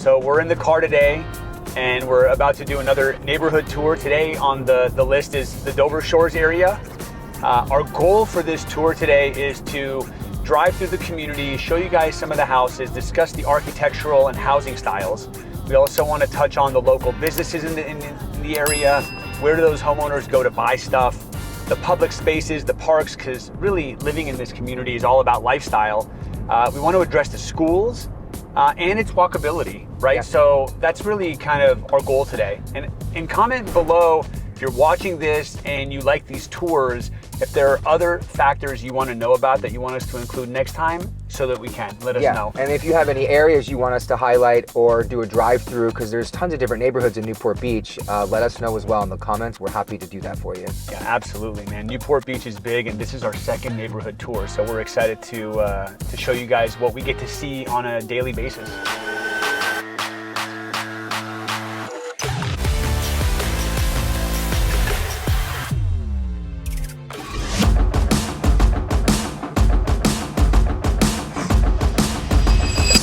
So we're in the car today and we're about to do another neighborhood tour. Today on the list is the Dover Shores area. Our goal for this tour today is to drive through the community, show you guys some of the houses, discuss the architectural and housing styles. We also want to touch on the local businesses in the area. Where do those homeowners go to buy stuff? The public spaces, the parks, because really living in this community is all about lifestyle. We want to address the schools and its walkability, right? Yeah. So that's really kind of our goal today. And comment below if you're watching this and you like these tours, if there are other factors you want to know about that you want us to include next time, so that we can let us know. And if you have any areas you want us to highlight or do a drive-through, because there's tons of different neighborhoods in Newport Beach, let us know as well in the comments. We're happy to do that for you. Yeah, absolutely, man. Newport Beach is big, and this is our second neighborhood tour, so we're excited to show you guys what we get to see on a daily basis.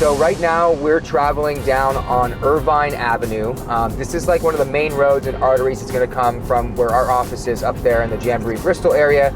So right now we're traveling down on Irvine Avenue. This is like one of the main roads and arteries. It's going to come from where our office is up there in the Jamboree Bristol area.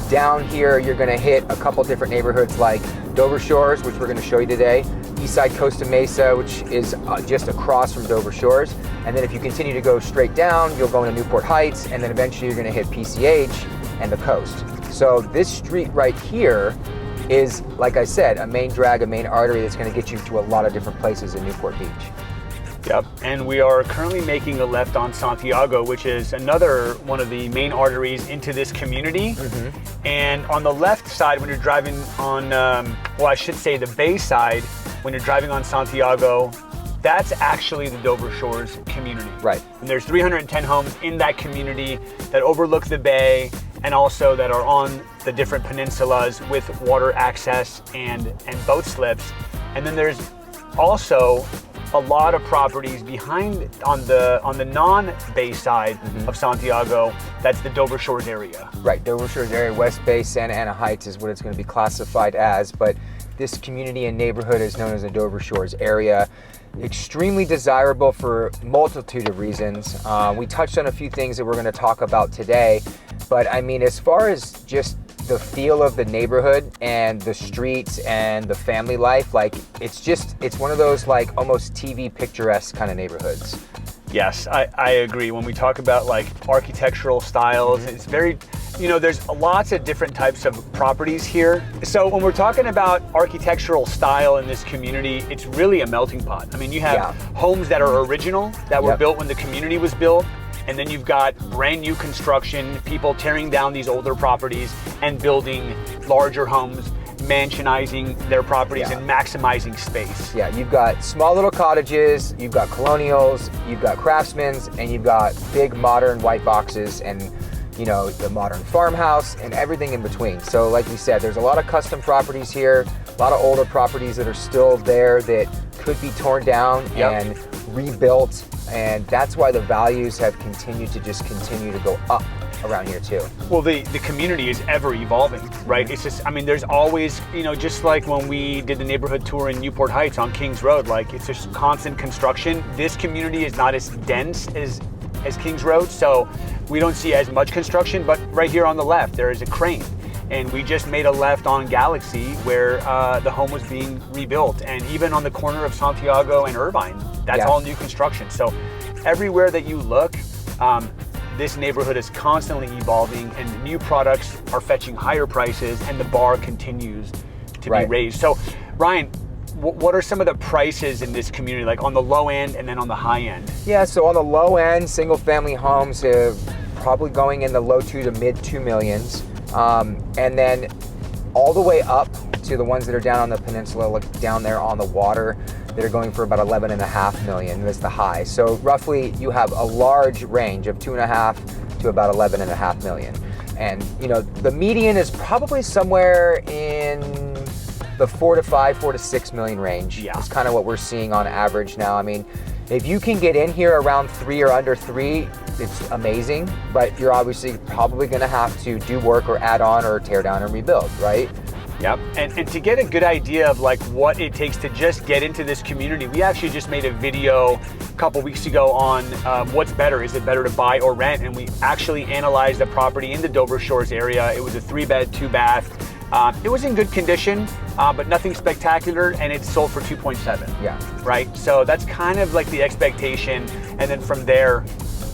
Down here you're going to hit a couple different neighborhoods like Dover Shores, which we're going to show you today, Eastside Costa Mesa, which is just across from Dover Shores. And then if you continue to go straight down, you'll go into Newport Heights, and then eventually you're going to hit PCH and the coast. So this street right here is, like I said, a main drag, a main artery that's going to get you to a lot of different places in Newport Beach. Yep, and we are currently making a left on Santiago, which is another one of the main arteries into this community. Mm-hmm. And on the left side, when you're driving on, well, I should say the bay side, when you're driving on Santiago, that's actually the Dover Shores community. Right. And there's 310 homes in that community that overlook the bay and also that are on the different peninsulas with water access and boat slips. And then there's also a lot of properties behind on the non-bay side of Santiago. That's the Dover Shores area. Right, Dover Shores area, West Bay, Santa Ana Heights is what it's going to be classified as, but this community and neighborhood is known as the Dover Shores area. Extremely desirable for a multitude of reasons. We touched on a few things that we're going to talk about today, but I mean, as far as just the feel of the neighborhood and the streets and the family life, like it's one of those like almost TV picturesque kind of neighborhoods. Yes, I agree. When we talk about like architectural styles, it's very, there's lots of different types of properties here. So when we're talking about architectural style in this community, it's really a melting pot. I mean, you have homes that are original, that were built when the community was built, and then you've got brand new construction, people tearing down these older properties and building larger homes, mansionizing their properties and maximizing space. Yeah, you've got small little cottages, you've got colonials, you've got craftsmen's, and you've got big modern white boxes and the modern farmhouse and everything in between. So like we said, there's a lot of custom properties here, a lot of older properties that are still there that could be torn down and rebuilt, and that's why the values have continued to go up around here too. Well, the community is ever evolving, right? It's just, I mean, there's always, just like when we did the neighborhood tour in Newport Heights on Kings Road, like it's just constant construction. This community is not as dense as Kings Road, so we don't see as much construction, but right here on the left, there is a crane. And we just made a left on Galaxy where the home was being rebuilt. And even on the corner of Santiago and Irvine, that's all new construction. So everywhere that you look, this neighborhood is constantly evolving and new products are fetching higher prices and the bar continues to be raised. So Ryan, what are some of the prices in this community, like on the low end and then on the high end? Yeah, so on the low end, single family homes are probably going in the low 2 to mid 2 millions. And then all the way up to the ones that are down on the peninsula, like down there on the water, that are going for about 11.5 million. That's the high. So roughly you have a large range of 2.5 to about 11.5 million. And the median is probably somewhere in the 4 to 6 million range. Yeah. It's kind of what we're seeing on average now. I mean, if you can get in here around 3 or under 3, it's amazing, but you're obviously probably gonna have to do work or add on or tear down and rebuild, right? Yep. And to get a good idea of like what it takes to just get into this community, we actually just made a video a couple weeks ago on what's better. Is it better to buy or rent? And we actually analyzed the property in the Dover Shores area. It was a 3-bed, 2-bath. It was in good condition, but nothing spectacular, and it sold for 2.7. Yeah. Right? So that's kind of like the expectation. And then from there,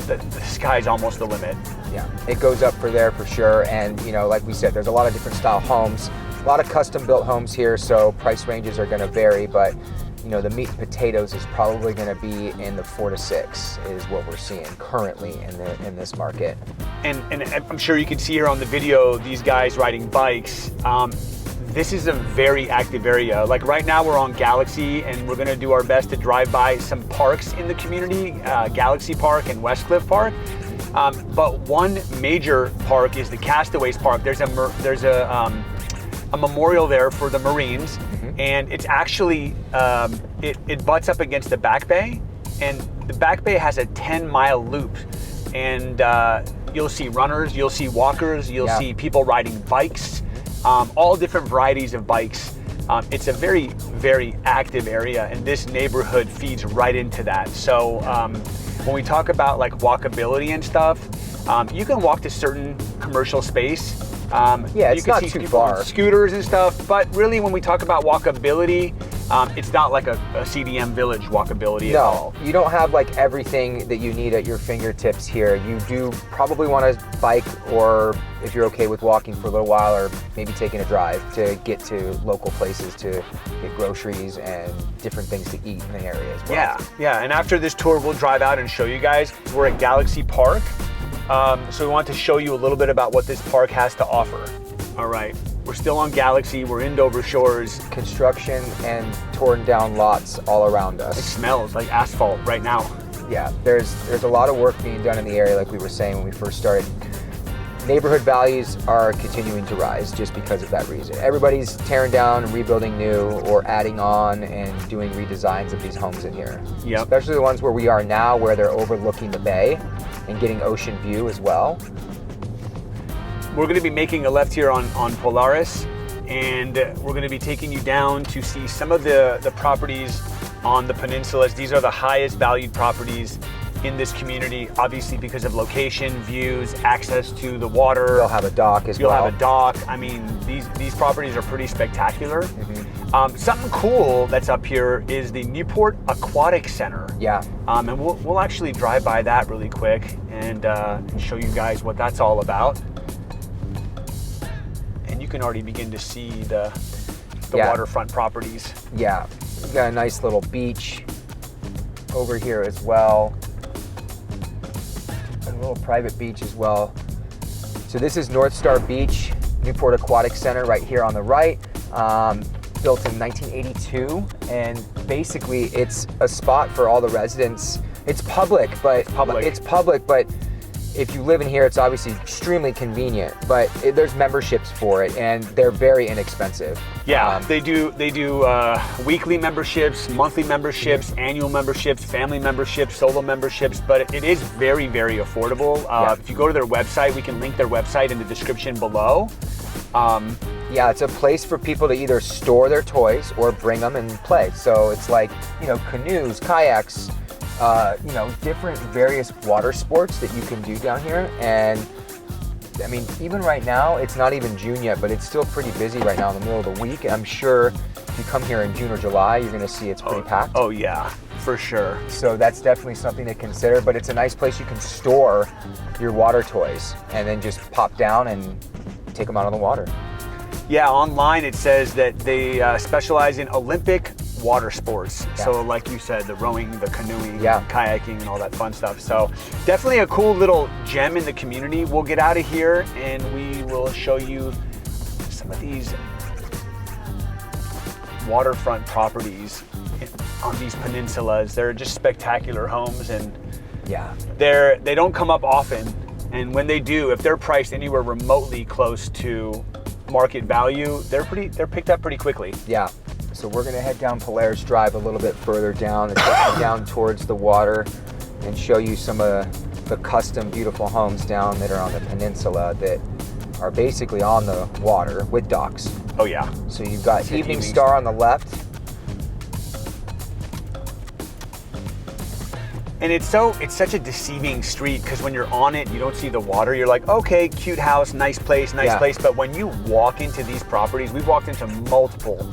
the sky's almost the limit. Yeah, it goes up for there for sure. And you know, like we said, there's a lot of different style homes, a lot of custom built homes here, so price ranges are going to vary, but you know, the meat and potatoes is probably going to be in the 4 to 6 is what we're seeing currently in this market. And I'm sure you can see here on the video these guys riding bikes. This is a very active area. Like right now we're on Galaxy, and we're going to do our best to drive by some parks in the community, Galaxy Park and Westcliff Park. But one major park is the Castaways Park. There's a memorial there for the Marines, and it's actually it butts up against the Back Bay, and the Back Bay has a 10-mile loop, and you'll see runners, you'll see walkers, you'll see people riding bikes, all different varieties of bikes. It's a very, very active area, and this neighborhood feeds right into that. So when we talk about like walkability and stuff, you can walk to certain commercial space. Yeah, it's not too far. Scooters and stuff, but really when we talk about walkability, it's not like a CDM Village walkability at all. You don't have like everything that you need at your fingertips here. You do probably want to bike, or if you're okay with walking for a little while, or maybe taking a drive to get to local places to get groceries and different things to eat in the area as well. Yeah, and after this tour, we'll drive out and show you guys. We're at Galaxy Park. So we want to show you a little bit about what this park has to offer. All right, we're still on Galaxy, we're in Dover Shores. Construction and torn down lots all around us. It smells like asphalt right now. Yeah, there's a lot of work being done in the area, like we were saying when we first started. Neighborhood values are continuing to rise just because of that reason. Everybody's tearing down and rebuilding new, or adding on and doing redesigns of these homes in here. Yep. Especially the ones where we are now, where they're overlooking the bay and getting ocean view as well. We're going to be making a left here on Polaris, and we're going to be taking you down to see some of the properties on the peninsulas. These are the highest valued properties in this community, obviously because of location, views, access to the water. They'll have a dock as well. You'll have a dock. I mean, these properties are pretty spectacular. Something cool that's up here is the Newport Aquatic Center. Yeah. And we'll actually drive by that really quick and show you guys what that's all about. And you can already begin to see the waterfront properties. Yeah, we've got a nice little beach over here as well. And a little private beach as well. So this is North Star Beach, Newport Aquatic Center right here on the right. Built in 1982, and basically it's a spot for all the residents. It's public, but if you live in here, it's obviously extremely convenient, but there's memberships for it, and they're very inexpensive. Yeah, they do weekly memberships, monthly memberships, annual memberships, family memberships, solo memberships, but it is very, very affordable. If you go to their website, we can link their website in the description below. Yeah, it's a place for people to either store their toys or bring them and play. So it's like, you know, canoes, kayaks, you know, different various water sports that you can do down here. And I mean, even right now, it's not even June yet, but it's still pretty busy right now in the middle of the week. I'm sure if you come here in June or July, you're gonna see it's pretty packed. Oh yeah, for sure. So that's definitely something to consider, but it's a nice place you can store your water toys and then just pop down and take them out on the water. Yeah, online it says that they specialize in Olympic water sports. Yeah. So like you said, the rowing, the canoeing, yeah, kayaking, and all that fun stuff. So definitely a cool little gem in the community. We'll get out of here and we will show you some of these waterfront properties on these peninsulas. They're just spectacular homes, and yeah, they don't come up often. And when they do, if they're priced anywhere remotely close to market value, they're picked up pretty quickly. Yeah. So we're gonna head down Polaris Drive a little bit further down and take you down towards the water and show you some of the custom beautiful homes down that are on the peninsula that are basically on the water with docks. Oh yeah. So you've got It's an Evening evening Star on the left. And it's such a deceiving street because when you're on it, you don't see the water. You're like, okay, cute house, nice place, nice Yeah. place. But when you walk into these properties, we've walked into multiple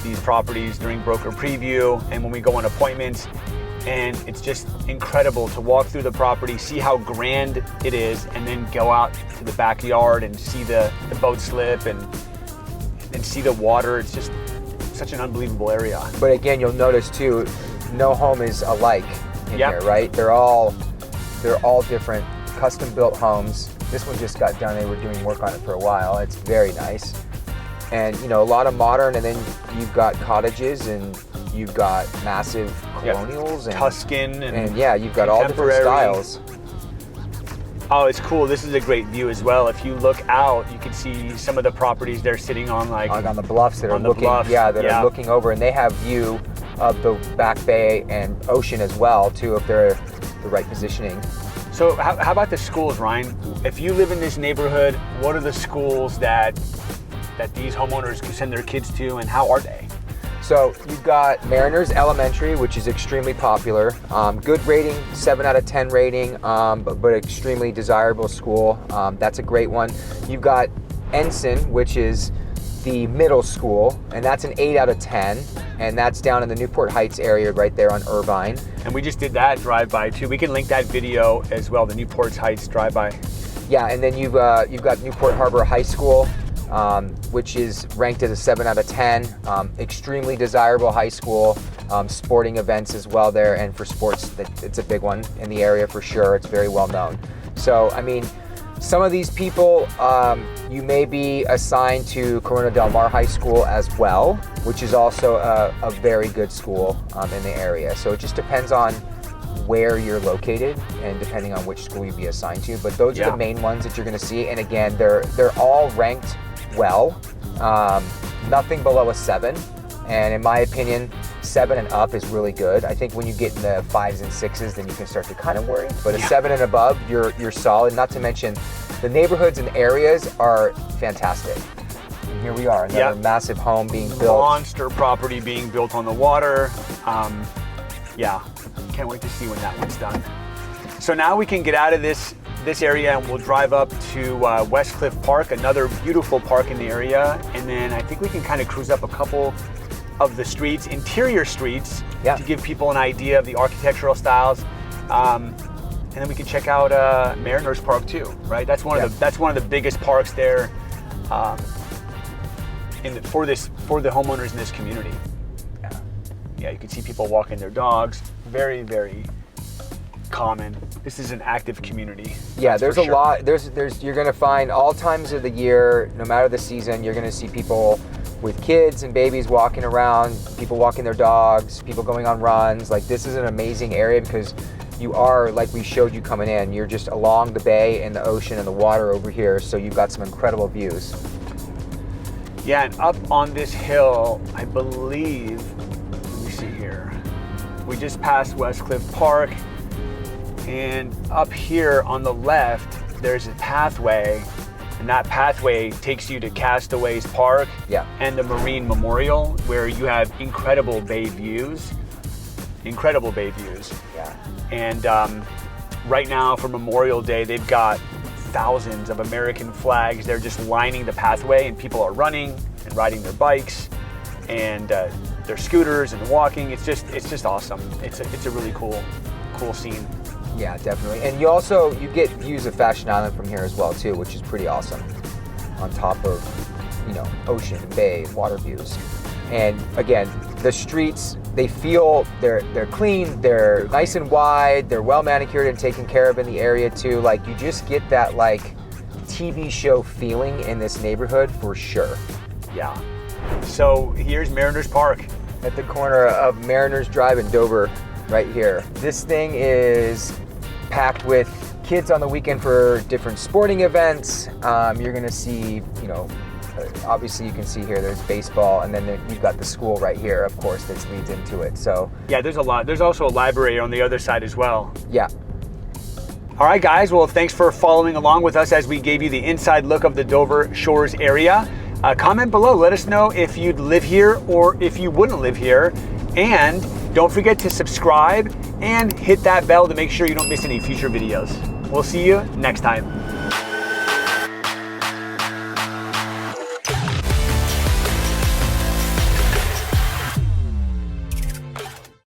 these properties during broker preview and when we go on appointments, and it's just incredible to walk through the property, see how grand it is, and then go out to the backyard and see the boat slip and see the water. It's just such an unbelievable area. But again, you'll notice too, no home is alike in Yep. here, right? They're all different, custom built homes. This one just got done. They were doing work on it for a while. It's very nice. And a lot of modern, and then you've got cottages and you've got massive colonials and Tuscan and yeah, you've got all different contemporary. styles. Oh, it's cool. This is a great view as well. If you look out, you can see some of the properties they're sitting on, like On the bluffs that are on the looking, bluffs, are looking over, and they have view of the Back Bay and ocean as well too, if they're the right positioning. So how about the schools, Ryan? If you live in this neighborhood, what are the schools that these homeowners can send their kids to, and how are they? So you've got Mariners Elementary, which is extremely popular. Good rating, 7 out of 10 rating, but extremely desirable school. That's a great one. You've got Ensign, which is the middle school, and that's an 8 out of 10. And that's down in the Newport Heights area right there on Irvine. And we just did that drive-by too. We can link that video as well, the Newport Heights drive-by. Yeah, and then you've got Newport Harbor High School, which is ranked as a 7 out of 10. Extremely desirable high school. Sporting events as well there, and for sports, it's a big one in the area for sure. It's very well known. So, I mean, some of these people, you may be assigned to Corona Del Mar High School as well, which is also a very good school in the area. So it just depends on where you're located and depending on which school you'd be assigned to. But those are the main ones that you're going to see. And again, they're all ranked well. Nothing below a 7. And in my opinion, 7 and up is really good. I think when you get in the 5s and 6s, then you can start to kind of worry. But a 7 and above, you're solid. Not to mention, the neighborhoods and areas are fantastic. And here we are, another massive home being built. Monster property being built on the water. Yeah, can't wait to see when that one's done. So now we can get out of this area and we'll drive up to West Cliff Park, another beautiful park in the area. And then I think we can kind of cruise up a couple of the streets, interior streets, to give people an idea of the architectural styles. And then we can check out Mariners Park too, right? That's one of the biggest parks there for the homeowners in this community. Yeah, you can see people walking their dogs. Very, very common. This is an active community. Yeah, there's a lot. There's you're gonna find all times of the year, no matter the season, you're gonna see people with kids and babies walking around, people walking their dogs, people going on runs. Like, this is an amazing area because you are, like we showed you coming in, you're just along the bay and the ocean and the water over here, so you've got some incredible views. Yeah, and up on this hill, I believe, let me see here, we just passed West Cliff Park, and up here on the left, there's a pathway, and that pathway takes you to Castaways Park and the Marine Memorial, where you have incredible bay views. Yeah. And right now for Memorial Day, they've got thousands of American flags. They're just lining the pathway, and people are running and riding their bikes and their scooters and walking. It's just awesome. It's a really cool scene. Yeah, definitely. And you get views of Fashion Island from here as well too, which is pretty awesome. On top of, ocean and bay and water views. And again, the streets, they feel they're clean, they're nice and wide, they're well manicured and taken care of in the area too. Like, you just get that like TV show feeling in this neighborhood for sure. Yeah. So here's Mariners Park. At the corner of Mariners Drive and Dover, right here. This thing is packed with kids on the weekend for different sporting events. You're gonna see, obviously you can see here there's baseball, and then you've got the school right here, of course, that leads into it. So yeah, there's a lot. There's also a library on the other side as well. Yeah. All right, guys. Well, thanks for following along with us as we gave you the inside look of the Dover Shores area. Comment below, let us know if you'd live here or if you wouldn't live here. And don't forget to subscribe and hit that bell to make sure you don't miss any future videos. We'll see you next time.